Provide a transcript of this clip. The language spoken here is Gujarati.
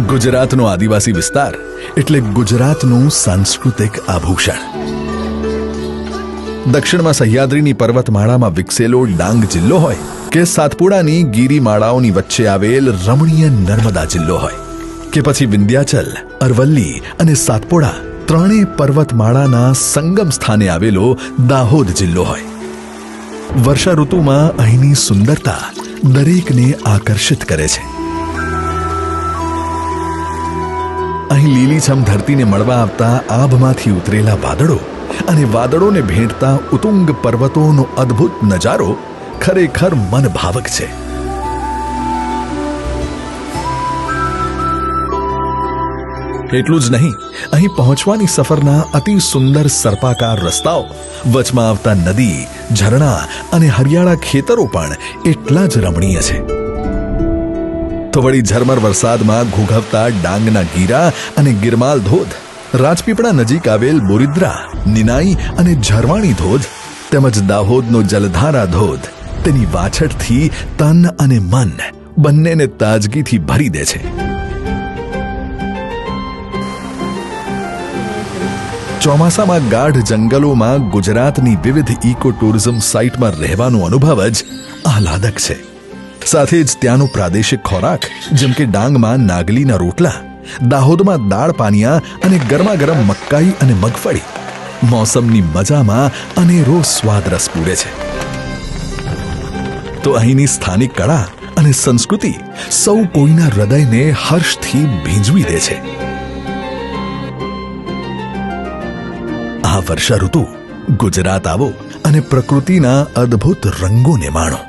ગુજરાતનો આદિવાસી વિસ્તાર એટલે ગુજરાતનું સાંસ્કૃતિક આભૂષણ. દક્ષિણમાં સહ્યાદ્રીની પર્વતમાળામાં વિકસેલો ડાંગ જિલ્લો હોય કે સાતપુડાની ગિરિમાળાઓની વચ્ચે આવેલ રમણીય નર્મદા જિલ્લો હોય કે પછી વિંધ્યાચલ, અરવલ્લી અને સાતપુડા ત્રણેય પર્વતમાળાના સંગમ સ્થાને આવેલો દાહોદ જિલ્લો હોય. વર્ષા ઋતુમાં અહીંની સુંદરતા દરેકને આકર્ષિત કરે છે. અહીં લીલીછમ ધરતીને મળવા આવતા આભમાંથી ઉતરેલા વાદળો અને વાદળોને ભેટતા ઉતુંગ પર્વતોનો અદ્ભુત નજારો ખરેખર મનભાવક છે. એટલું જ નહીં, અહીં પહોંચવાની સફરના અતિ સુંદર સર્પાકાર રસ્તાઓ, વચમાં આવતા નદી, ઝરણા અને હરિયાળા ખેતરો પણ એટલા જ રમણીય છે. તો વળી ઝરમર વરસાદમાં ઘૂઘવતા ડાંગના ગીરા અને ગિરમાલ ધોધ, રાજપીપળા નજીક આવેલ બોરિદ્રા, નિનાઈ અને ઝરવાણી ધોધ તેમજ દાહોદનો જલધારા ધોધ તેની વાછટથી તન અને મન બંનેને તાજગીથી ભરી દે છે. ચોમાસામાં ગાઢ જંગલોમાં ગુજરાતની વિવિધ ઇકો ટુરિઝમ સાઇટમાં રહેવાનો અનુભવ જ આહલાદક છે. સાથે જ ત્યાંનો પ્રાદેશિક ખોરાક જેમ કે ડાંગમાં નાગલીના રોટલા, દાહોદમાં દાળ પાનિયા અને ગરમાગરમ મકાઈ અને મગફળી મોસમની મજામાં અનેરો સ્વાદ રસ પૂરે છે. તો અહીંની સ્થાનિક કળા અને સંસ્કૃતિ સૌ કોઈના હૃદયને હર્ષથી ભીંજવી દે છે. આ વર્ષા ઋતુ ગુજરાત આવો અને પ્રકૃતિના અદ્ભુત રંગોને માણો.